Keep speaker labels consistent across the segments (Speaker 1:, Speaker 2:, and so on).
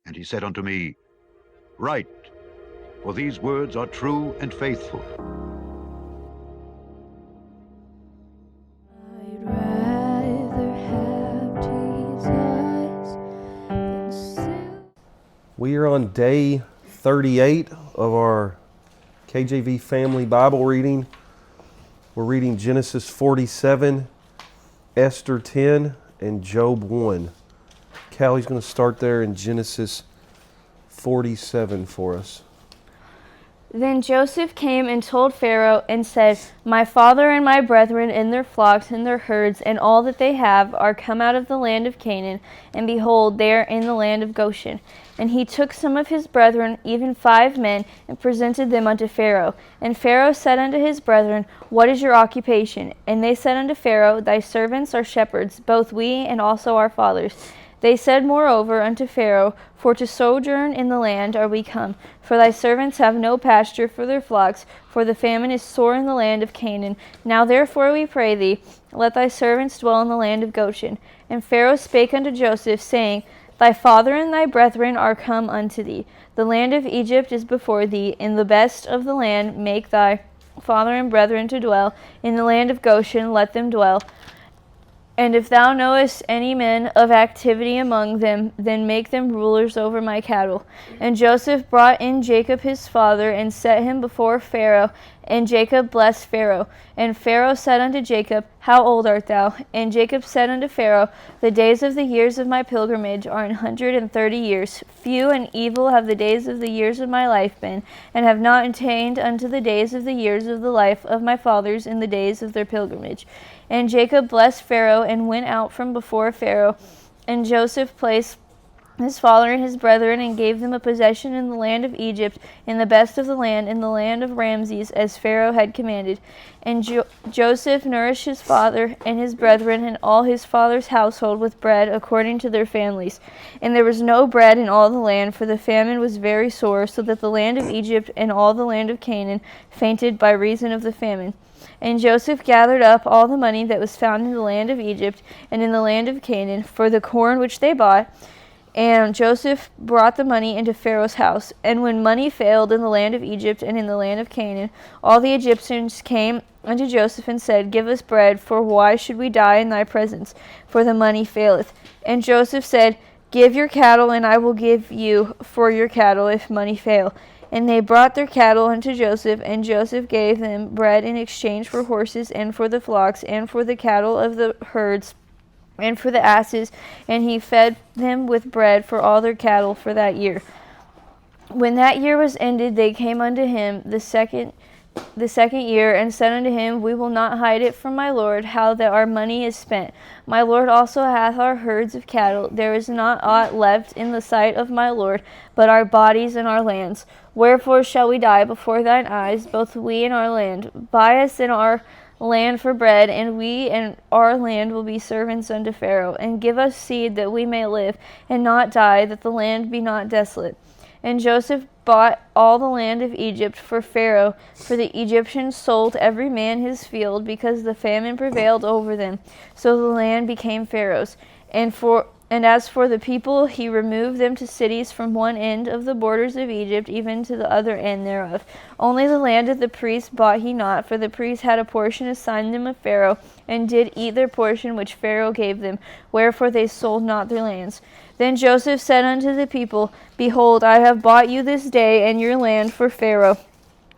Speaker 1: And he said unto me, Write, for these words are true and faithful.
Speaker 2: I'd rather have Jesus than silver.
Speaker 3: We are on day 38 of our KJV family Bible reading. We're reading Genesis 47, Esther 10, and Job 1. Callie's going to start there in Genesis 47 for us.
Speaker 4: Then Joseph came and told Pharaoh and said, My father and my brethren and their flocks and their herds and all that they have are come out of the land of Canaan, and behold, they are in the land of Goshen. And he took some of his brethren, even 5 men, and presented them unto Pharaoh. And Pharaoh said unto his brethren, What is your occupation? And they said unto Pharaoh, Thy servants are shepherds, both we and also our fathers. They said moreover unto Pharaoh, For to sojourn in the land are we come. For thy servants have no pasture for their flocks, for the famine is sore in the land of Canaan. Now therefore we pray thee, let thy servants dwell in the land of Goshen. And Pharaoh spake unto Joseph, saying, Thy father and thy brethren are come unto thee. The land of Egypt is before thee. In the best of the land make thy father and brethren to dwell. In the land of Goshen let them dwell. And if thou knowest any men of activity among them, then make them rulers over my cattle. And Joseph brought in Jacob his father, and set him before Pharaoh. And Jacob blessed Pharaoh. And Pharaoh said unto Jacob, How old art thou? And Jacob said unto Pharaoh, The days of the years of my pilgrimage are 130 years. Few and evil have the days of the years of my life been, and have not attained unto the days of the years of the life of my fathers in the days of their pilgrimage. And Jacob blessed Pharaoh, and went out from before Pharaoh. And Joseph placed his father and his brethren, and gave them a possession in the land of Egypt, in the best of the land, in the land of Ramses, as Pharaoh had commanded. And Joseph nourished his father and his brethren and all his father's household with bread according to their families. And there was no bread in all the land, for the famine was very sore, so that the land of Egypt and all the land of Canaan fainted by reason of the famine. And Joseph gathered up all the money that was found in the land of Egypt and in the land of Canaan for the corn which they bought. And Joseph brought the money into Pharaoh's house. And when money failed in the land of Egypt and in the land of Canaan, all the Egyptians came unto Joseph and said, Give us bread, for why should we die in thy presence? For the money faileth. And Joseph said, Give your cattle, and I will give you for your cattle if money fail. And they brought their cattle unto Joseph, and Joseph gave them bread in exchange for horses, and for the flocks, and for the cattle of the herds, and for the asses, and he fed them with bread for all their cattle for that year. When that year was ended, they came unto him the second year, and said unto him, We will not hide it from my lord, how that our money is spent. My lord also hath our herds of cattle. There is not aught left in the sight of my lord, but our bodies and our lands. Wherefore shall we die before thine eyes, both we and our land? Buy us in our land for bread, and we and our land will be servants unto Pharaoh. And give us seed that we may live, and not die, that the land be not desolate. And Joseph bought all the land of Egypt for Pharaoh, for the Egyptians sold every man his field, because the famine prevailed over them. So the land became Pharaoh's. And as for the people, he removed them to cities from one end of the borders of Egypt even to the other end thereof. Only the land of the priests bought he not, for the priests had a portion assigned them of Pharaoh, and did eat their portion which Pharaoh gave them, wherefore they sold not their lands. Then Joseph said unto the people, Behold, I have bought you this day and your land for Pharaoh.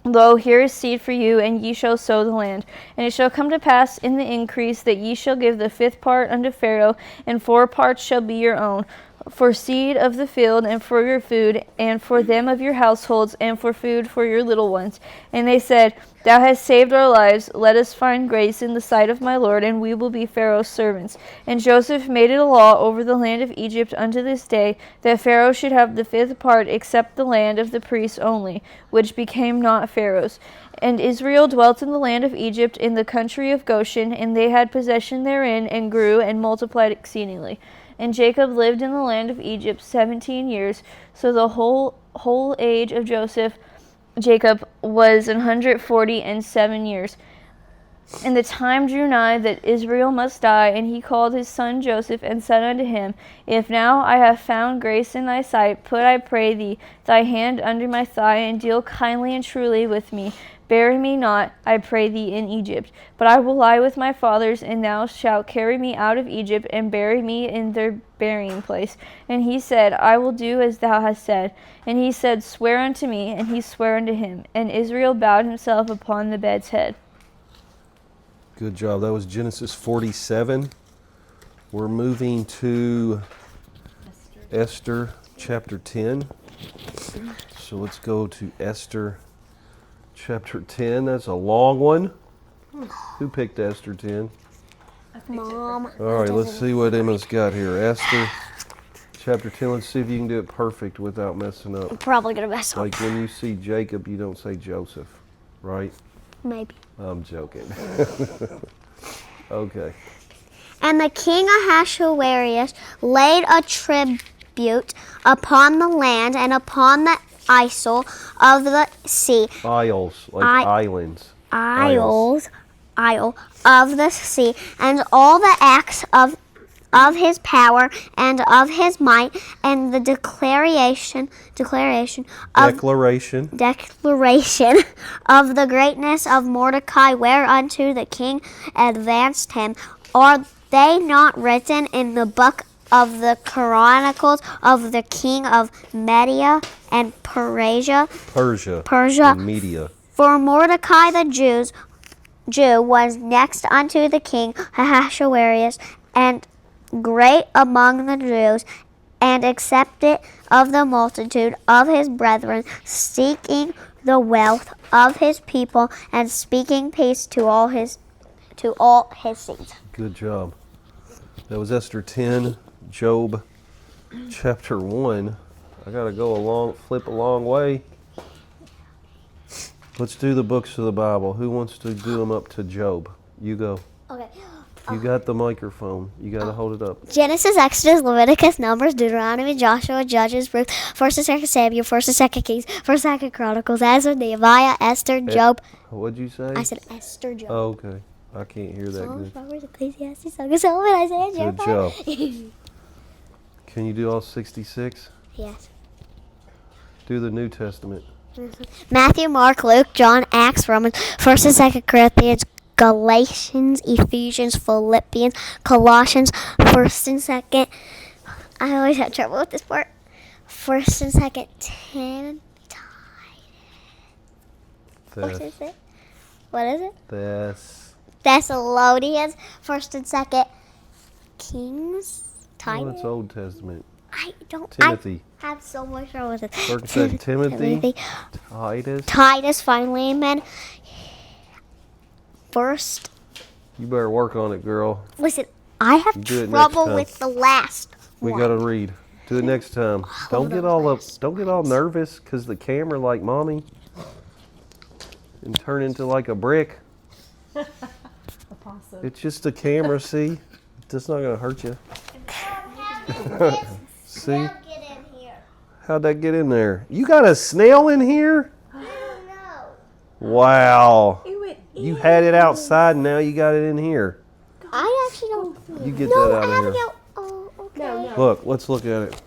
Speaker 4: Lo, here is seed for you, and ye shall sow the land. And it shall come to pass in the increase that ye shall give the 5th part unto Pharaoh, and 4 parts shall be your own, for seed of the field, and for your food, and for them of your households, and for food for your little ones. And they said, Thou hast saved our lives. Let us find grace in the sight of my Lord, and we will be Pharaoh's servants. And Joseph made it a law over the land of Egypt unto this day, that Pharaoh should have the 5th part, except the land of the priests only, which became not Pharaoh's. And Israel dwelt in the land of Egypt, in the country of Goshen, and they had possession therein, and grew and multiplied exceedingly. And Jacob lived in the land of Egypt 17 years. So the whole age of Jacob was 147 years. And the time drew nigh that Israel must die, and he called his son Joseph, and said unto him, If now I have found grace in thy sight, put, I pray thee, thy hand under my thigh, and deal kindly and truly with me. Bury me not, I pray thee, in Egypt. But I will lie with my fathers, and thou shalt carry me out of Egypt, and bury me in their burying place. And he said, I will do as thou hast said. And he said, Swear unto me. And he sware unto him. And Israel bowed himself upon the bed's head.
Speaker 3: Good job. That was Genesis 47. We're moving to Esther chapter 10. So let's go to Esther chapter 10. That's a long one. Who picked Esther 10?
Speaker 5: Mom.
Speaker 3: All right, let's see what Emma's got here. Esther chapter 10. Let's see if you can do it perfect without messing up.
Speaker 5: I'm probably going to mess up.
Speaker 3: Like when you see Jacob, you don't say Joseph, right?
Speaker 5: Maybe.
Speaker 3: I'm joking. Okay.
Speaker 5: And the king Ahasuerus laid a tribute upon the land and upon the isle of the sea.
Speaker 3: Isles, like islands.
Speaker 5: Isle of the sea, and all the acts of his power and of his might, and the declaration of the greatness of Mordecai, whereunto the king advanced him. Are they not written in the book of the Chronicles of the king of Media and Persia
Speaker 3: and Media?
Speaker 5: For Mordecai the Jew was next unto the king Ahasuerus, and great among the Jews, and accepted of the multitude of his brethren, seeking the wealth of his people, and speaking peace to all his seeds.
Speaker 3: Good job. That was Esther 10, Job chapter 1. I gotta flip a long way. Let's do the books of the Bible. Who wants to do them up to Job? You go.
Speaker 5: Okay.
Speaker 3: You got the microphone. You got to hold it up.
Speaker 5: Genesis, Exodus, Leviticus, Numbers, Deuteronomy, Joshua, Judges, Ruth, 1st and 2nd Samuel, 1st and 2nd Kings, 1st and 2nd Chronicles, Ezra, Nehemiah, Esther, Job.
Speaker 3: What'd you say?
Speaker 5: I said Esther, Job.
Speaker 3: Oh, okay. I can't hear that
Speaker 5: Psalms,
Speaker 3: good.
Speaker 5: Proverbs, Ecclesiastes, Song of Solomon, Isaiah,
Speaker 3: Good
Speaker 5: Jeremiah.
Speaker 3: job. Can you do all 66?
Speaker 5: Yes.
Speaker 3: Do the New Testament.
Speaker 5: Matthew, Mark, Luke, John, Acts, Romans, 1st and 2nd Corinthians, Galatians, Ephesians, Philippians, Colossians, 1st and 2nd. I always have trouble with this part. 1st and 2nd Timothy. What is it? What is it? Thessalonians, 1st and 2nd Kings.
Speaker 3: Oh, that's Old Testament.
Speaker 5: I don't.
Speaker 3: Timothy.
Speaker 5: I have so much trouble with it.
Speaker 3: 1st and 2nd Timothy. Titus.
Speaker 5: Titus, Philemon. First.
Speaker 3: You better work on it, girl.
Speaker 5: Listen, I have trouble with the last
Speaker 3: We
Speaker 5: one.
Speaker 3: gotta read. Do it next time. Don't get all nervous because the camera like mommy and turn into like a brick. It's just a camera, see? It's not gonna hurt you. See? How'd that get in there? You got a snail in here?
Speaker 5: No.
Speaker 3: Wow. You had it outside and now you got it in here.
Speaker 5: I actually don't.
Speaker 3: You get that out of here.
Speaker 5: Abigail. Oh, okay. No.
Speaker 3: Look, let's look at it.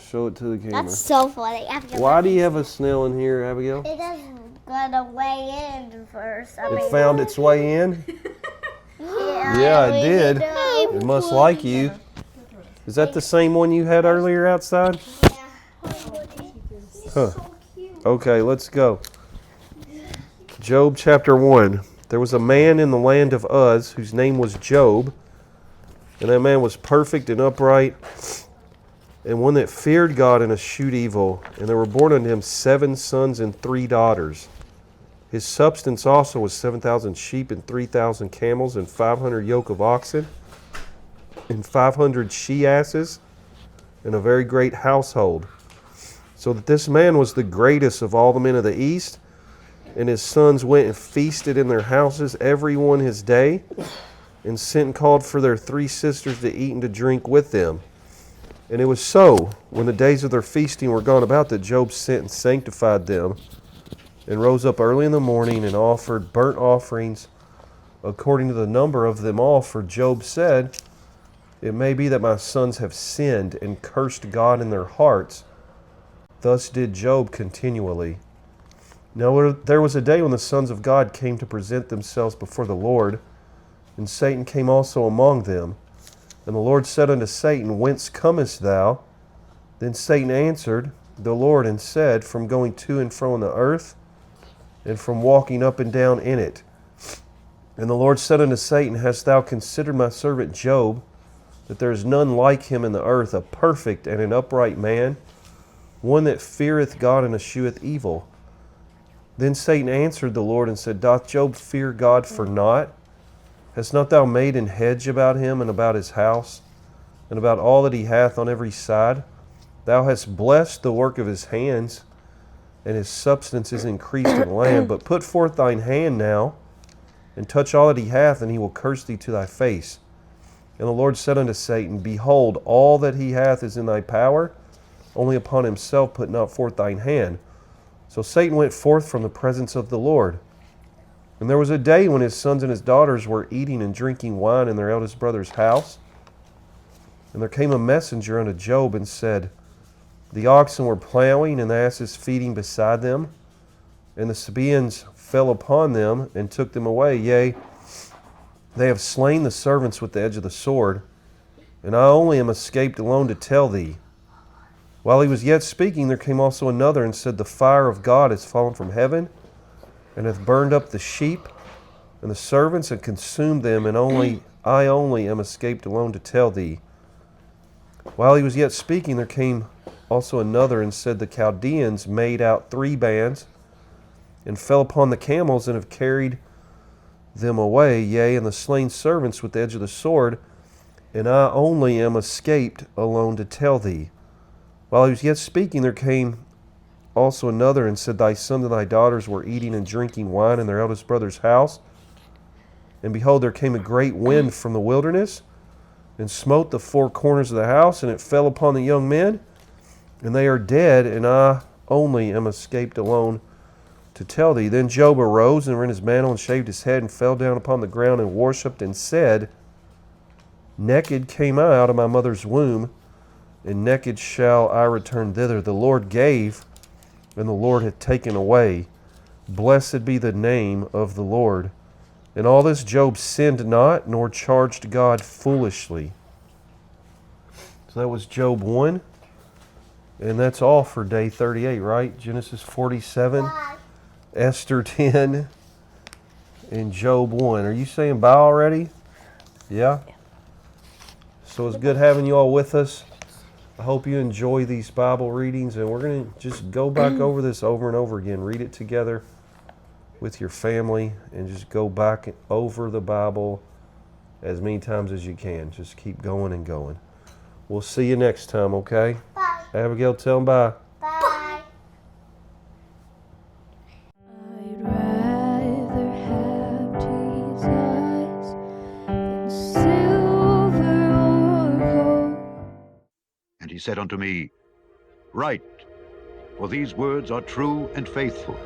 Speaker 3: Show it to the camera.
Speaker 5: That's so funny. Abigail,
Speaker 3: Why do you have a snail in here, Abigail?
Speaker 5: it doesn't gonna weigh in first.
Speaker 3: It found its way in? Yeah, it did. It must like you. Is that the same one you had earlier outside? Huh. Okay, let's go. Job chapter 1. There was a man in the land of Uz whose name was Job, and that man was perfect and upright, and one that feared God and eschewed evil. And there were born unto him 7 sons and 3 daughters. His substance also was 7,000 sheep and 3,000 camels and 500 yoke of oxen and 500 she-asses and a very great household. So that this man was the greatest of all the men of the east. And his sons went and feasted in their houses, every one his day, and sent and called for their 3 sisters to eat and to drink with them. And it was so, when the days of their feasting were gone about, that Job sent and sanctified them, and rose up early in the morning and offered burnt offerings according to the number of them all. For Job said, it may be that my sons have sinned and cursed God in their hearts. Thus did Job continually. Now there was a day when the sons of God came to present themselves before the Lord, and Satan came also among them. And the Lord said unto Satan, Whence comest thou? Then Satan answered the Lord and said, From going to and fro in the earth, and from walking up and down in it. And the Lord said unto Satan, Hast thou considered my servant Job, that there is none like him in the earth, a perfect and an upright man, one that feareth God and escheweth evil? Then Satan answered the Lord and said, Doth Job fear God for naught? Hast not thou made an hedge about him and about his house, and about all that he hath on every side? Thou hast blessed the work of his hands, and his substance is increased in the land. But put forth thine hand now, and touch all that he hath, and he will curse thee to thy face. And the Lord said unto Satan, Behold, all that he hath is in thy power, only upon himself put not forth thine hand. So Satan went forth from the presence of the Lord. And there was a day when his sons and his daughters were eating and drinking wine in their eldest brother's house. And there came a messenger unto Job and said, The oxen were plowing and the asses feeding beside them, and the Sabaeans fell upon them and took them away. Yea, they have slain the servants with the edge of the sword, and I only am escaped alone to tell thee. While he was yet speaking, there came also another and said, The fire of God is fallen from heaven, and hath burned up the sheep and the servants, and consumed them, and I only am escaped alone to tell thee. While he was yet speaking, there came also another and said, The Chaldeans made out 3 bands, and fell upon the camels, and have carried them away, yea, and the slain servants with the edge of the sword, and I only am escaped alone to tell thee. While he was yet speaking, there came also another and said, Thy sons and thy daughters were eating and drinking wine in their eldest brother's house. And behold, there came a great wind from the wilderness, and smote the 4 corners of the house, and it fell upon the young men, and they are dead, and I only am escaped alone to tell thee. Then Job arose and rent his mantle and shaved his head, and fell down upon the ground and worshipped, and said, Naked came I out of my mother's womb, and naked shall I return thither. The Lord gave, and the Lord hath taken away. Blessed be the name of the Lord. In all this Job sinned not, nor charged God foolishly. So that was Job 1. And that's all for day 38, right? Genesis 47, Esther 10, and Job 1. Are you saying bye already? Yeah? So it's good having you all with us. I hope you enjoy these Bible readings, and we're going to just go back over this over and over again. Read it together with your family, and just go back over the Bible as many times as you can. Just keep going and going. We'll see you next time, okay?
Speaker 5: Bye.
Speaker 3: Abigail, tell them bye.
Speaker 5: Bye.
Speaker 2: I'd rather have Jesus than silver or gold.
Speaker 1: And he said unto me, Write, for these words are true and faithful.